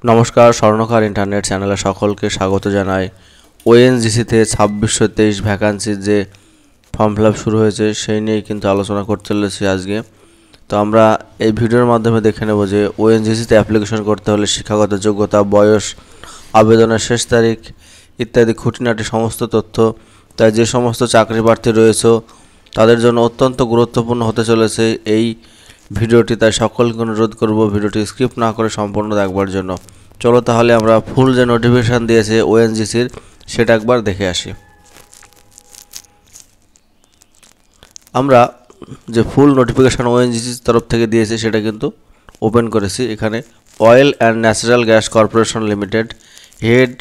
নমস্কার, স্বর্ণকার ইন্টারনেট চ্যানেলে সকলকে স্বাগত জানাই। ওএনজিসিতে 2623 ভ্যাকান্সির যে ফর্ম ফিল আপ শুরু হয়েছে সেই নিয়েই কিন্তু আলোচনা করতে চলেছি আজকে। তো আমরা এই ভিডিওর মাধ্যমে দেখে নেব যে ওএনজিসিতে অ্যাপ্লিকেশন করতে হলে শিক্ষাগত যোগ্যতা, বয়স, আবেদনের শেষ তারিখ ইত্যাদি খুঁটিনাটি সমস্ত তথ্য, তাই যে সমস্ত চাকরি প্রার্থী রয়েছে তাদের জন্য অত্যন্ত গুরুত্বপূর্ণ হতে চলেছে এই ভিডিওটি। তাই সকলকে অনুরোধ করব ভিডিওটি স্কিপ না করে সম্পূর্ণ দেখবার জন্য। চলো তাহলে আমরা ফুল যে নোটিফিকেশান দিয়েছে ওএনজিসির সেটা একবার দেখে আসি। আমরা যে ফুল নোটিফিকেশান ওএনজিসির তরফ থেকে দিয়েছে সেটা কিন্তু ওপেন করেছি। এখানে oil and natural gas corporation limited, head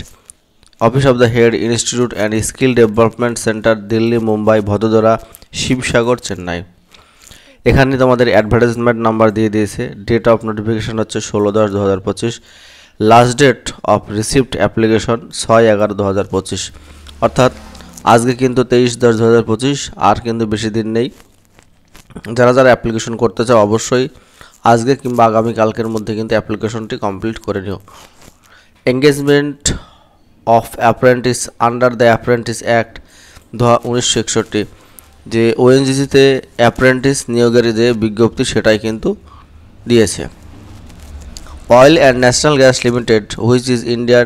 office of the head institute and skill development centre, Delhi, Mumbai, Vadodara, Sivasagar, Chennai. এখানে তোমাদের অ্যাডভার্টাইজমেন্ট নাম্বার দিয়ে দিয়েছে। ডেট অফ নোটিফিকেশান হচ্ছে 16/10/2025। Last date of received application 6/11/2025। অর্থাৎ আজকে কিন্তু 23/10/2025, আর কিন্তু বেশি দিন নেই। যারা যারা অ্যাপ্লিকেশন করতে চাও অবশ্যই আজকে কিংবা আগামীকালকের মধ্যে কিন্তু অ্যাপ্লিকেশনটি কমপ্লিট করে নিও। Engagement of apprentice under the apprentice act 1961, যে ওএনজিসিতে অ্যাপ্রেন্টিস নিয়োগের যে বিজ্ঞপ্তি সেটাই কিন্তু দিয়েছে। Oil and National Gas Limited, which is ইন্ডিয়ার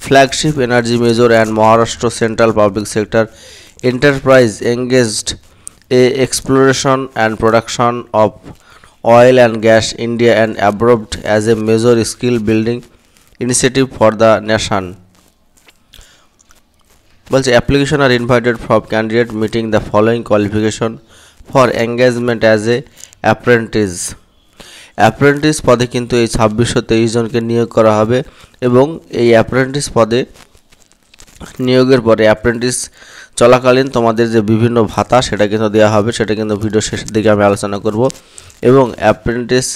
flagship energy major and Maharashtra central public sector enterprise, engaged a exploration and production of oil and gas India and abroad as a major skill building initiative for the nation. বলছে application are invited from candidate meeting the following qualification for engagement as a apprentice. Apprentice পদে কিন্তু এই 2623 জনকে নিয়োগ করা হবে এবং এই অ্যাপ্রেন্টিস পদে নিয়োগের পরে অ্যাপ্রেন্টিস চলাকালীন তোমাদের যে বিভিন্ন ভাতা সেটা কিন্তু দেওয়া হবে, সেটা কিন্তু ভিডিও শেষের দিকে আমি আলোচনা করব। এবং অ্যাপ্রেন্টিস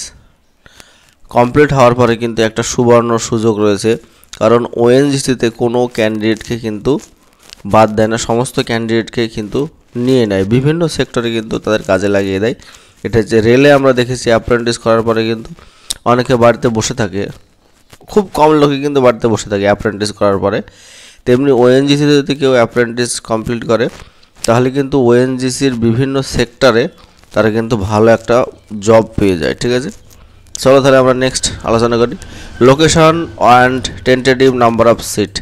কমপ্লিট হওয়ার পরে কিন্তু একটা সুবর্ণ সুযোগ রয়েছে, কারণ ওএনজিসিতে কোনো ক্যান্ডিডেটকে কিন্তু বাদ দেয় না, সমস্ত ক্যান্ডিডেটকে কিন্তু নিয়ে নেয়, বিভিন্ন সেক্টরে কিন্তু তাদের কাজে লাগিয়ে দেয়। এটা হচ্ছে রেলে আমরা দেখেছি অ্যাপ্রেন্টিস করার পরে কিন্তু অনেকে বাড়িতে বসে থাকে, খুব কম লোকে কিন্তু বাড়িতে বসে থাকে অ্যাপ্রেন্টিস করার পরে। তেমনি ওএনজিসিতে যদি কেউ অ্যাপ্রেন্টিস কমপ্লিট করে তাহলে কিন্তু ওএনজিসির বিভিন্ন সেক্টরে তারা কিন্তু ভালো একটা জব পেয়ে যায়। ঠিক আছে, চলো তাহলে আমরা নেক্সট আলোচনা করি। Location and tentative number of seat.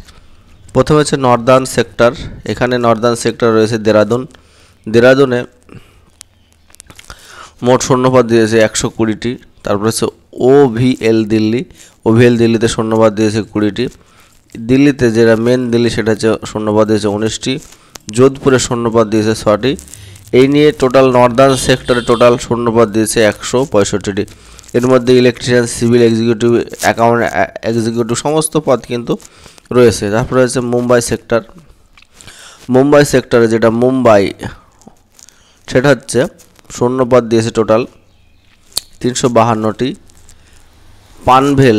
প্রথমে হচ্ছে নর্দার্ন সেক্টর। এখানে নর্দার্ন সেক্টর রয়েছে দেরাদুন। দেরাদুনে মোট শূন্যপদ দিয়েছে 120টি। তারপর হচ্ছে ওভিএল দিল্লি। ওভিএল দিল্লিতে শূন্যপদ দিয়েছে 20টি। দিল্লিতে যেটা মেন দিল্লি সেটা হচ্ছে শূন্যপদ দিয়েছে 19টি। যোধপুরে শূন্যপদ দিয়েছে 6টি। এই নিয়ে টোটাল নর্দার্ন সেক্টরে টোটাল শূন্যপদ দিয়েছে 165টি। এর মধ্যে electrician, civil executive, account executive সমস্ত পদ কিন্তু রয়েছে। তারপরে হচ্ছে মুম্বাই সেক্টর। মুম্বাই সেক্টরে যেটা মুম্বাই সেটা হচ্ছে শূন্যপদ দিয়েছে টোটাল 352টি। পানভেল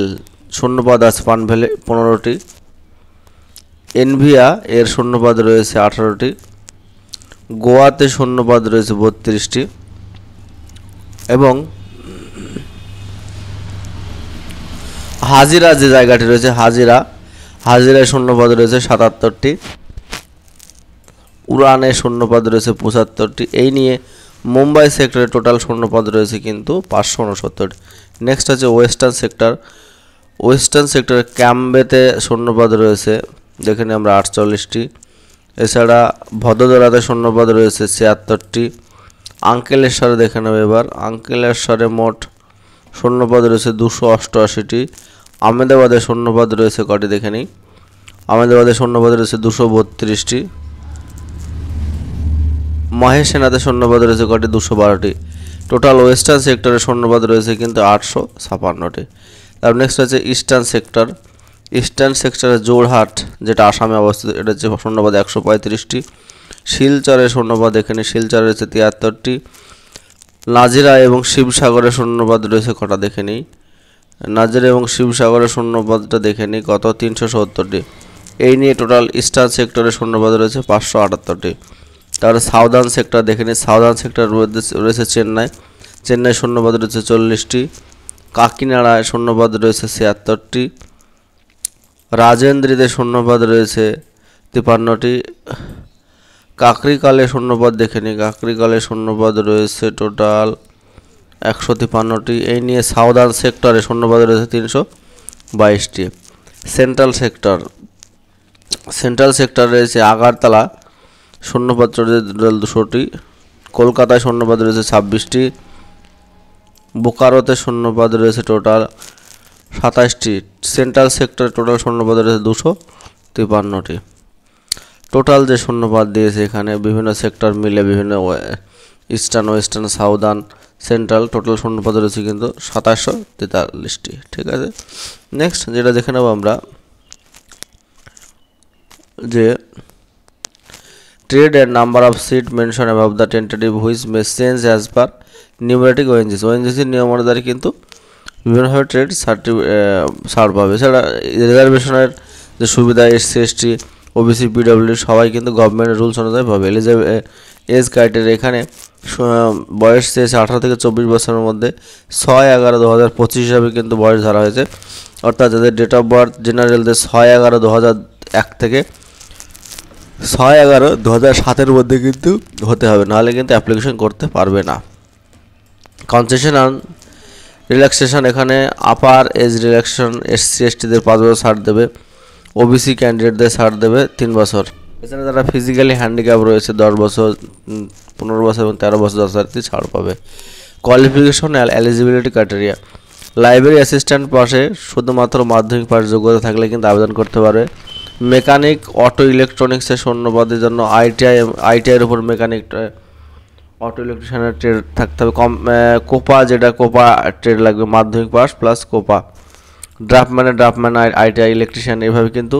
শূন্যপদ আছে পানভেলে 15টি। এনভিয়া এর শূন্যপদ রয়েছে 18টি। গোয়াতে শূন্যপদ রয়েছে 32টি এবং হাজিরা যে জায়গাটি রয়েছে হাজিরায় শূন্যপদ রয়েছে 77টি। উড়ানে শূন্যপদ রয়েছে 75টি। এই নিয়ে মুম্বাই সেক্টরে টোটাল শূন্যপদ রয়েছে কিন্তু 569টি। নেক্সট আছে ওয়েস্টার্ন সেক্টর। ওয়েস্টার্ন সেক্টরে ক্যাম্বেতে শূন্যপদ রয়েছে যেখানে আমরা 48টি। এছাড়া ভদোদরাতে শূন্যপদ রয়েছে 76টি। আঙ্কেলেশ্বরে দেখে নেব এবার। আঙ্কেলেশ্বরে মোট শূন্যপদ রয়েছে 288টি। আহমেদাবাদে শূন্যপদ রয়েছে কটি দেখে নিই। আহমেদাবাদে শূন্যপদ রয়েছে 232টি। মহেশনাতে শূন্যপদ রয়েছে কটি 212টি। টোটাল ওয়েস্টার্ন সেক্টরে শূন্যপদ রয়েছে কিন্তু 856টি। তারপর নেক্সট হচ্ছে ইস্টার্ন সেক্টর। ইস্টার্ন সেক্টরে জোরহাট যেটা আসামে অবস্থিত, এটা হচ্ছে শূন্যপদ 135টি। শিলচরে শূন্যপদ এখানে শিলচরে রয়েছে 73টি। নাজিরা এবং শিবসাগরে শূন্যপদ রয়েছে কটা দেখে নিই। নাজিরা এবং শিবসাগরের শূন্যপদটা দেখে নিই কত, 370টি। এই নিয়ে টোটাল ইস্টার্ন সেক্টরে শূন্যপদ রয়েছে 578টি। তারপরে সাউদার্ন সেক্টর দেখে নিই। সাউদার্ন সেক্টর রয়েছে চেন্নাই শূন্যপদ রয়েছে 40টি। কাকিনাড়ায় শূন্যপদ রয়েছে 76টি। রাজেন্দ্রীতে শূন্যপদ রয়েছে 53টি। কাকরিকালে শূন্যপদ দেখে নিই, কাকরিকালে শূন্যপদ রয়েছে টোটাল 153টি। এই নিয়ে সাউদার্ন সেক্টরে শূন্যপদ রয়েছে 322টি। সেন্ট্রাল সেক্টর রয়েছে আগারতলা, শূন্যপদ রয়েছে 200টি। কলকাতায় শূন্যপদ রয়েছে 26টি। বোকারোতে শূন্যপদ রয়েছে টোটাল 27টি। সেন্ট্রাল সেক্টরে টোটাল শূন্যপদ রয়েছে 253টি। টোটাল যে শূন্যপদ দিয়েছে এখানে বিভিন্ন সেক্টর মিলে, বিভিন্ন eastern, western, southern, central, total শূন্যপদ রয়েছে কিন্তু 2743টি। ঠিক আছে, নেক্সট যেটা দেখে নেব আমরা, যে trade and number of seat mentioned above the tentative which may change as per numeric ONGC। ONGC নিয়ম অনুযায়ী কিন্তু বিভিন্নভাবে ট্রেড ছাড় পাবে। এছাড়া রিজার্ভেশনের যে সুবিধা SC ST OBC PWD সবাই কিন্তু গভর্নমেন্টের রুলস অনুযায়ী পাবে। এজ ক্রাইটেরিয়া এখানে বয়স চেয়েছে 18 থেকে 24 বছরের মধ্যে 6/11/2025 হিসাবে কিন্তু বয়স ধরা হয়েছে। অর্থাৎ যাদের ডেট অফ বার্থ জেনারেলদের 6/11/2001 থেকে 6/11/2007 মধ্যে কিন্তু হতে হবে, নাহলে কিন্তু অ্যাপ্লিকেশন করতে পারবে না। কনসেশন অ্যান্ড রিল্যাক্সেশন, এখানে আপার এজ রিল্যাক্সেশন SC STদের 5 বছর ছাড় দেবে, OBC ক্যান্ডিডেটদের ছাড় দেবে 3 বছর। এছাড়া যারা ফিজিক্যালি হ্যান্ডিক্যাপ রয়েছে 10 বছর, 15 বছর এবং 13 বছর যথারীতি ছাড় পাবে। Qualification eligibility criteria, library assistant পাশে শুধুমাত্র মাধ্যমিক পাশ যোগ্যতা থাকলে কিন্তু আবেদন করতে পারবে। মেকানিক অটো ইলেকট্রনিক্সের শূন্যপদের জন্য আইটিআইয়ের উপর মেকানিক অটো ইলেকট্রিশিয়ানের ট্রেড থাকতে হবে। কোপা, যেটা কোপা ট্রেড লাগবে মাধ্যমিক pass plus Copa. Draughtsman ITI electrician, এভাবে কিন্তু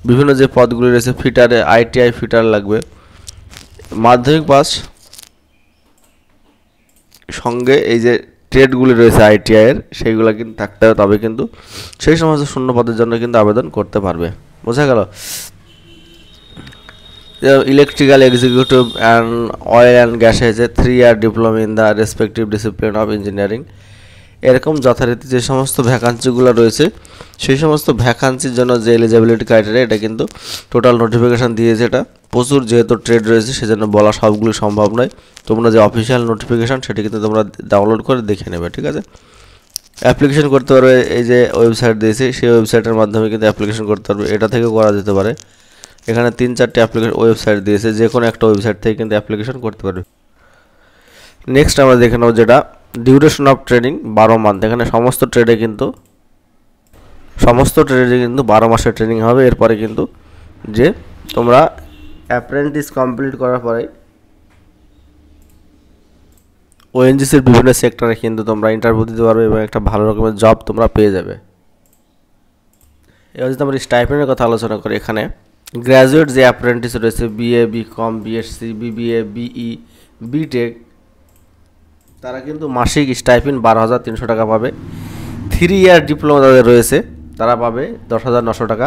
বিভিন্ন যে পদগুলি রয়েছে। ফিটারে আইটিআই ফিটার লাগবে, মাধ্যমিক পাস সঙ্গে এই যে ট্রেডগুলি রয়েছে আইটিআইয়ের সেইগুলো কিন্তু থাকতে হবে, তবে কিন্তু সেই সমস্ত শূন্য পদের জন্য কিন্তু আবেদন করতে পারবে। বোঝা গেল? Electrical executive and oil and gas হয়েছে 3 year diploma in the respective discipline of engineering. এরকম যথারীতি যে সমস্ত ভ্যাকান্সিগুলো রয়েছে সেই সমস্ত ভ্যাকান্সির জন্য যে এলিজিবিলিটি ক্রাইটেরিয়া, এটা কিন্তু টোটাল নোটিফিকেশান দিয়েছে। এটা প্রচুর যেহেতু ট্রেড রয়েছে সেজন্য বলা সবগুলো সম্ভব নয়। তোমরা যে অফিসিয়াল নোটিফিকেশান সেটি কিন্তু তোমরা ডাউনলোড করে দেখে নেবে। ঠিক আছে, অ্যাপ্লিকেশন করতে পারবে, এই যে ওয়েবসাইট দিয়েছে সেই ওয়েবসাইটের মাধ্যমে কিন্তু অ্যাপ্লিকেশন করতে পারবে। এটা থেকেও করা যেতে পারে। এখানে 3-4টি অ্যাপ্লিকেশন ওয়েবসাইট দিয়েছে, যে কোনো একটা ওয়েবসাইট থেকে কিন্তু অ্যাপ্লিকেশন করতে পারবে। নেক্সট আমরা দেখে নেব যেটা ডিউরেশন অফ ট্রেনিং 12 মান্থ। এখানে সমস্ত ট্রেডে কিন্তু 12 মাসের ট্রেনিং হবে। এরপরে কিন্তু যে তোমরা অ্যাপ্রেন্টিস কমপ্লিট করার পরে ওএনজিসির বিভিন্ন সেক্টরে কিন্তু তোমরা ইন্টারভিউ দিতে পারবে এবং একটা ভালো রকমের জব তোমরা পেয়ে যাবে। এবার যদি আমরা স্টাইপেন্ডের কথা আলোচনা করি, এখানে গ্র্যাজুয়েট যে অ্যাপ্রেন্টিস রয়েছে BA BCom BSc BBA BE BTech, তারা কিন্তু মাসিক স্টাইপেন্ড 12,300 টাকা পাবে। 3 ইয়ার ডিপ্লোমা যাদের রয়েছে তারা পাবে 10,900 টাকা।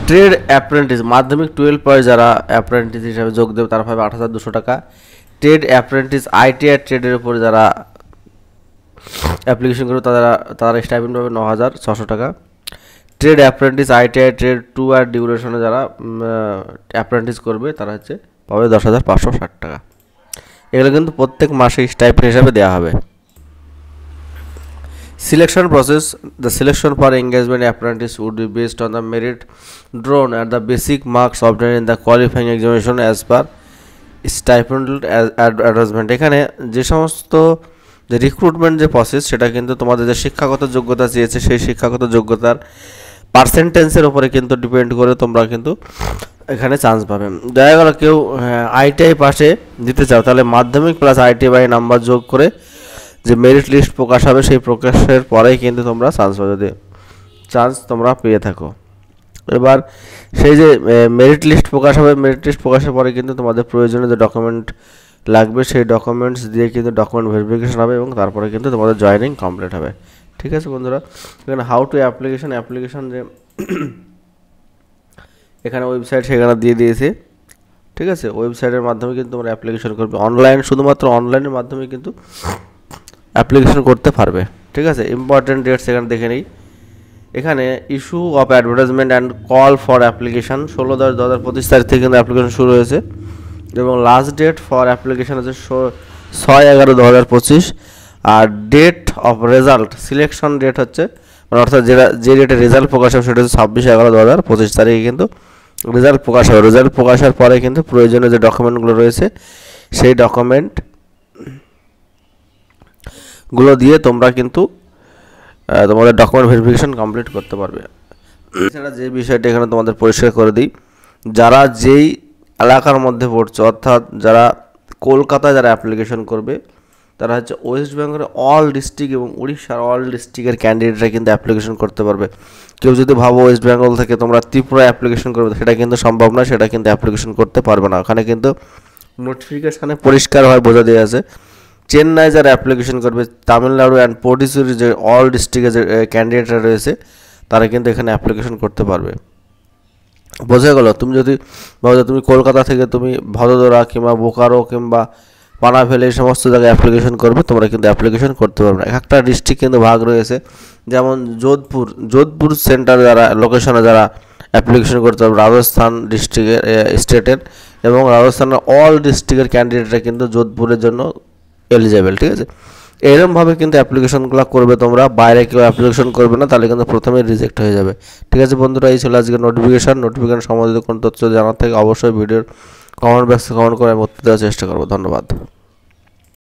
ট্রেড অ্যাপ্রেন্টিস মাধ্যমিক 12 পরে যারা অ্যাপ্রেন্টিস হিসাবে যোগ দেবে তারা পাবে 8,200 টাকা। ট্রেড অ্যাপ্রেন্টিস আইটিআই ট্রেডের উপর যারা অ্যাপ্লিকেশন করবে তারা স্টাইপেন্ড পাবে 9,600 টাকা। ট্রেড অ্যাপ্রেন্টিস আইটিআই ট্রেড 2 আর ডিউরেশনে যারা অ্যাপ্রেন্টিস করবে তারা পাবে 10,560 টাকা। এগুলো কিন্তু প্রত্যেক মাসে স্টাইপেন্ড হিসাবে দেওয়া হবে। Selection process, the selection for engagement apprentice would be based on the merit drawn at the basic marks obtain in the qualifying examination as per stipend advertisement. এখানে যে সমস্ত যে রিক্রুটমেন্ট যে প্রসেস সেটা কিন্তু তোমাদের যে শিক্ষাগত যোগ্যতা চেয়েছে সেই শিক্ষাগত যোগ্যতার পার্সেন্টেজের উপরে কিন্তু ডিপেন্ড করে তোমরা কিন্তু এখানে চান্স পাবে। দেখা গেল কেউ আইটিআই পাশে দিতে চাও, তাহলে মাধ্যমিক প্লাস আইটিআই নাম্বার যোগ করে যে মেরিট লিস্ট প্রকাশ হবে সেই প্রকাশের পরেই কিন্তু তোমরা চান্স পাবে, যদি চান্স তোমরা পেয়ে থাকো। এবার সেই যে মেরিট লিস্ট প্রকাশ হবে, মেরিট লিস্ট প্রকাশের পরে কিন্তু তোমাদের প্রয়োজনীয় যে ডকুমেন্ট লাগবে সেই ডকুমেন্টস দিয়ে কিন্তু ডকুমেন্ট ভেরিফিকেশন হবে এবং তারপরে কিন্তু তোমাদের জয়েনিং কমপ্লিট হবে। ঠিক আছে বন্ধুরা, এখানে হাউ টু অ্যাপ্লিকেশন যে এখানে ওয়েবসাইট সেখানে দিয়ে দিয়েছে। ঠিক আছে, ওয়েবসাইটের মাধ্যমে কিন্তু তোমরা অ্যাপ্লিকেশন করবে, শুধুমাত্র অনলাইনের মাধ্যমে কিন্তু অ্যাপ্লিকেশন করতে পারবে। ঠিক আছে, ইম্পর্টেন্ট ডেটস এখানে দেখে নিই। এখানে issue of advertisement and call for application 16/10/2025 তারিখ থেকে কিন্তু অ্যাপ্লিকেশন শুরু হয়েছে এবং লাস্ট ডেট ফর অ্যাপ্লিকেশান হচ্ছে 6/11/2025 আর date of result selection date হচ্ছে মানে অর্থাৎ যে ডেটে রেজাল্ট প্রকাশ হবে সেটা হচ্ছে 26/11/2025 তারিখে কিন্তু রেজাল্ট প্রকাশ হবে। রেজাল্ট প্রকাশের পরে কিন্তু প্রয়োজনীয় যে ডকুমেন্টগুলো রয়েছে সেই ডকুমেন্টগুলো দিয়ে তোমরা কিন্তু তোমাদের ডকুমেন্ট ভেরিফিকেশন কমপ্লিট করতে পারবে। এছাড়া যে বিষয়টা এখানে তোমাদের পরিষ্কার করে দিই, যারা যেই এলাকার মধ্যে পড়ছে অর্থাৎ যারা কলকাতায় যারা অ্যাপ্লিকেশন করবে তারা হচ্ছে ওয়েস্ট বেঙ্গলের অল ডিস্ট্রিক্ট এবং উড়িষ্যার অল ডিস্ট্রিক্টের ক্যান্ডিডেটরা কিন্তু অ্যাপ্লিকেশন করতে পারবে। কেউ যদি ভাবো ওয়েস্ট বেঙ্গল থেকে তোমরা ত্রিপুরা অ্যাপ্লিকেশন করবে সেটা কিন্তু সম্ভব না, সেটা কিন্তু অ্যাপ্লিকেশন করতে পারবে না। ওখানে কিন্তু নোটিফিকেশানে পরিষ্কারভাবে বোঝা দিয়ে আছে চেন্নাই যারা অ্যাপ্লিকেশন করবে, তামিলনাড়ু অ্যান্ড পডিচেরি যে অল ডিস্ট্রিক্টের যে ক্যান্ডিডেটরা রয়েছে তারা কিন্তু এখানে অ্যাপ্লিকেশন করতে পারবে। বোঝা গেল? তুমি যদি ভাবো তুমি কলকাতা থেকে তুমি ভদোদরা কিংবা বোকারো কিংবা পানাভেল এই সমস্ত জায়গায় অ্যাপ্লিকেশন করবে, তোমরা কিন্তু অ্যাপ্লিকেশন করতে পারবে না। একটা ডিস্ট্রিক্ট কিন্তু ভাগ রয়েছে, যেমন যোধপুর সেন্টার যারা লোকেশনে যারা অ্যাপ্লিকেশন করতে পারবে রাজস্থান ডিস্ট্রিক্টের স্টেটের এবং রাজস্থানের অল ডিস্ট্রিক্টের ক্যান্ডিডেটরা কিন্তু যোধপুরের জন্য এলিজেবল। ঠিক আছে, এরকমভাবে কিন্তু অ্যাপ্লিকেশনগুলো করবে তোমরা, বাইরে কেউ অ্যাপ্লিকেশন করবে না, তাহলে কিন্তু প্রথমেই রিজেক্ট হয়ে যাবে। ঠিক আছে বন্ধুরা, এই ছিল আজকে নোটিফিকেশন সম্বন্ধিত কোনো তথ্য জানার থেকে অবশ্যই ভিডিওর কমেন্ট বক্সে কমেন্ট করে আমি উত্তর দেওয়ার চেষ্টা করবো। ধন্যবাদ।